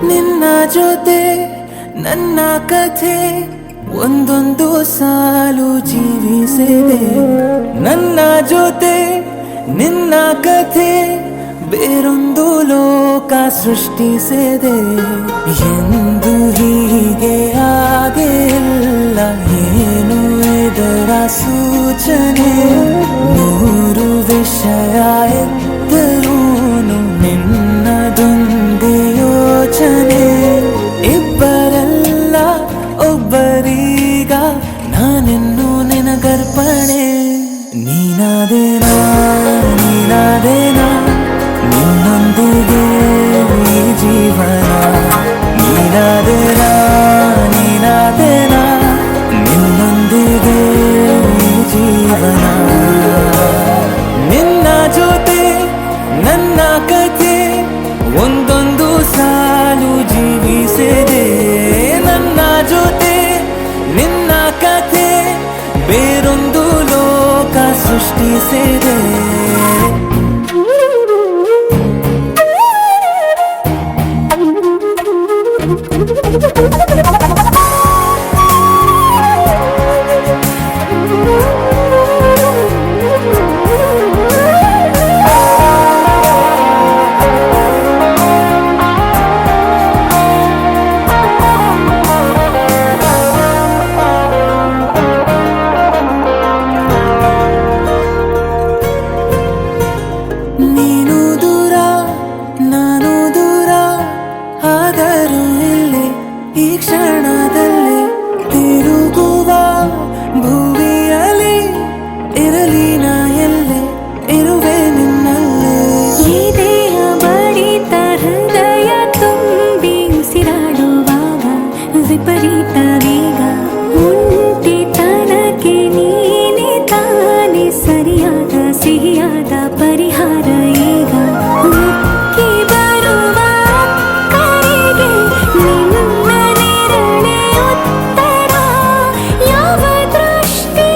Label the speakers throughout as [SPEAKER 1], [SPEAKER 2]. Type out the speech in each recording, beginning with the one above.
[SPEAKER 1] ನಿನ್ನ ಜೊತೆ ನನ್ನ ಕಥೆ ಒಂದೊಂದು ಸಾಲು ಜೀವಿಸಿದೆ. ನನ್ನ ಜೊತೆ ನಿನ್ನ ಕಥೆ ಬೇರೊಂದು ಲೋಕ ಸೃಷ್ಟಿಸಿದೆ. ಎಂದು ಹೀಗೆ ಆಗಿಲ್ಲ, ಏನು ಇದರ ಸೂಚನೆ? ನೂರು ವಿಷಯ ಎತ್ತರೂನು ನಿನ್ನದೊಂದೇ ಯೋಚನೆ. ಇಬ್ಬರಲ್ಲ ಒಬ್ಬರೀಗ ನಾನೆನ್ನು ನಿನಗರ್ಪಣೆ. ನೀನಾದೇನಾ ನೀನಾದೇನಾ ನಿನ್ನೊಂದಿಗೆ ಈ ಜೀವನ. ನೀನಾದೇನಾ ನೀನಾದೇನಾ ನಿನ್ನೊಂದಿಗೆ ಈ ಜೀವನ. ನಿನ್ನ ಜೊತೆ ನನ್ನ ಕಥೆ ಒಂದೊಂದು ಸಾಲು ಜೀವಿಸಿದೆ. ನನ್ನ ಜೊತೆ ನಿನ್ನ ಕಥೆ ಬೇರೊಂದು ಲೋಕ ಸೃಷ್ಟಿಸಿದೆ. ನೀನು ದೂರ ನಾನು ದೂರ ಆದರೂ ಇಲ್ಲಿ ಈ ಕ್ಷಣದಲ್ಲಿ ತಿರುಗುವ ಭೂಮಿಯಲ್ಲಿ ಇರಲಿ ನಾ ಎಲ್ಲೆ ಇರುವೆ ನಿನ್ನಲ್ಲೇ.
[SPEAKER 2] ಈ ದೇಹ ಬಡಿತ ಹೃದಯ ತುಂಬಿ ಉಸಿರಾಡುವಾಗ ವಿಪರೀತ ವೇಗ. ಒಂಟಿತನಕ್ಕೆ ನೀನೆ ತಾನೆ ಸರಿಯಾದ ಸಿಹಿಯಾದ ಪರಿಹಾರ. ಈಗ ಉಕ್ಕಿ ಬರುವ ಕರೆಗೆ ನಿನ್ನ ನೆರಳೆ ಉತ್ತರ. ಯಾವ ದೃಷ್ಟಿ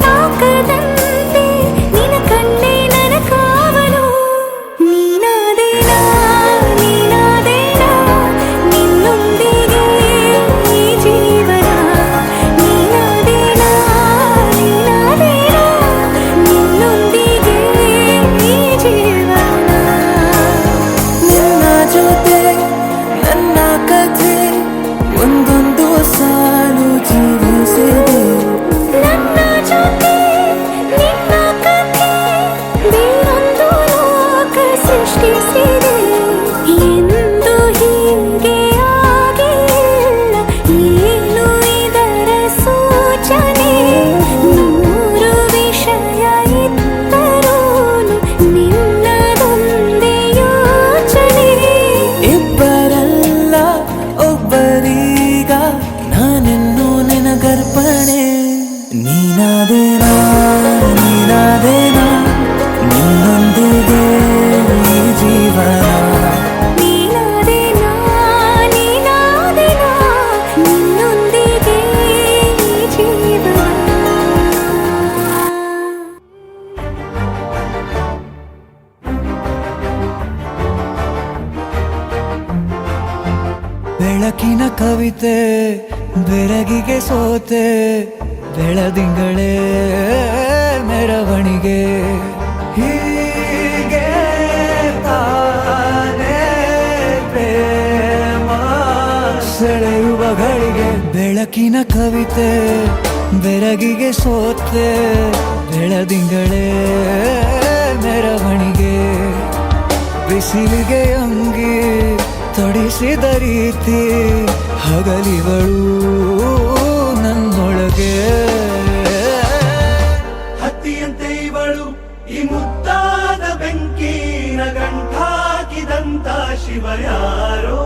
[SPEAKER 2] ತಾಕದಂತೆ ನಿನ ಕಣ್ಣೆ ನನ್ನ ಕಾವಲು. ನೀನಾದೇನಾ ನೀನಾದೇನಾ ನಿನ್ನೊಂದಿಗೆ ಈ ಜೀವನ. ನೀನಾದೇನಾ ನೀನಾದೇನಾ ನಿನ್ನೊಂದಿಗೆ ಈ ಜೀವನ.
[SPEAKER 1] ನಿನ್ನ ಜೊತೆ ನನ್ನ ಕಥೆ ಒಂದೊಂದು ಸಾಲು ಜೀವಿಸಿದೆ.
[SPEAKER 2] ನನ್ನ ಜೊತೆ ನಿನ್ನ ಕಥೆ ಬೇರೊಂದು ಲೋಕ ಸೃಷ್ಟಿಸಿದೆ. ಎಂದು ಹೀಗೆ ಆಗಿಲ್ಲ, ಏನು ಇದರ ಸೂಚನೆ? ನೂರು ವಿಷಯ ಇತ್ತರೂನು ನಿನ್ನದೊಂದೇ ಯೋಚನೆ.
[SPEAKER 1] ಇಬ್ಬರಲ್ಲ ಒಬ್ಬರೀಗ ನಾನೆನ್ನು ನಿನಗರ್ಪಣೆ. ನೀನಾದೇನಾ ನೀನಾದೇನಾ ನಿನ್ನೊಂದಿಗೆ ಈ ಜೀವನ.
[SPEAKER 2] ನೀನಾದೇನಾ ನೀನಾದೇನಾ ನಿನ್ನೊಂದಿಗೆ ಈ ಜೀವನ.
[SPEAKER 1] ಬೆಳಕಿನ ಕವಿತೆ ಬೆರಗಿಗೆ ಸೋತೆ, ಬೆಳದಿಂಗಳೇ ಮೆರವಣಿಗೆ. ಹೀಗೆ ತಾನೇ ಪ್ರೇಮ ಸೆಳೆಯುವ ಗಳಿಗೆ. ಬೆಳಕಿನ ಕವಿತೆ ಬೆರಗಿಗೆ ಸೋತೆ, ಬೆಳದಿಂಗಳೇ ಮೆರವಣಿಗೆ. ಬಿಸಿಲಿಗೆ ಅಂಗಿ ತೊಡಿಸಿದ ರೀತಿ ಹಗಲಿಗಳು ನನ್ನೊಳಗೆ.
[SPEAKER 3] ಹತ್ತಿಯಂತೆ ಇವಳು ಈ ಮುದ್ದಾದ ಬೆಂಕಿನ ಗಂಟಾಕಿದಂತ ಶಿವ ಯಾರೋ.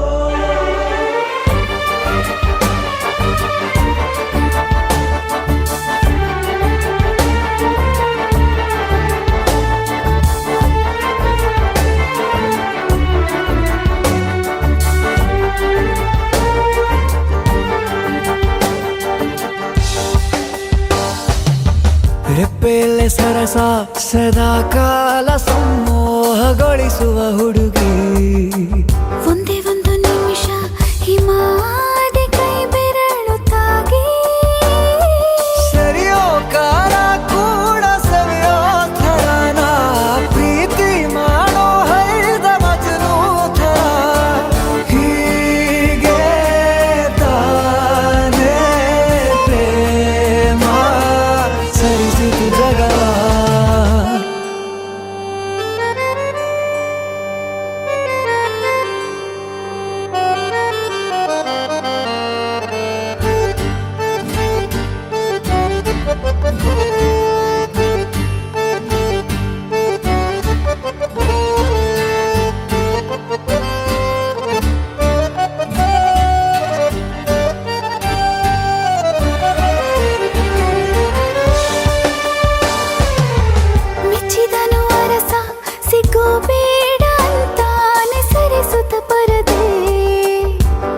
[SPEAKER 1] ರೆಪ್ಪೆಯಲ್ಲೇ ಸರಸ ಸದಾ ಕಾಲ ಸಂಮೋಹಗೊಳಿಸುವ ಹುಡುಗಿ.
[SPEAKER 2] ಒಂದೇ ಒಂದು ನಿಮಿಷ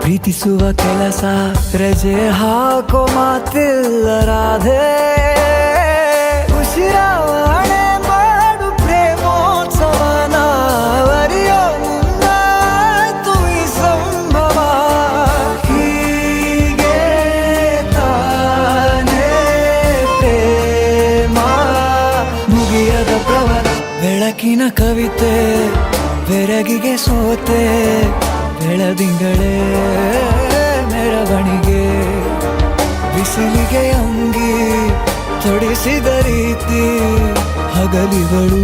[SPEAKER 1] ಪ್ರೀತಿಸುವ ಕೆಲಸ ರಜೆ ಹಾಕೋ ಮಾತಿಲ್ಲ ರಾಧೆ ಉಸಿರಾವಣೆ ಮಾಡು ಪ್ರೇಮೋತ್ಸವನ ಅರಿಯೋ ಮುಂದಾಯ್ತು ಈ ಸಂಭವ ಹೀಗೆ ತಾನೇ ಪ್ರೇಮ ಮುಗಿಯದ ಪ್ರವರ ಬೆಳಕಿನ ಕವಿತೆ ಬೆರಗಿಗೆ ಸೋತೆ ಬೆಳದಿಂಗಳೇ ಮೆರವಣಿಗೆ ಬಿಸಿಲಿಗೆ ಅಂಗಿ ತೊಡಿಸಿದ ರೀತಿ ಹಗಲಿಗಳು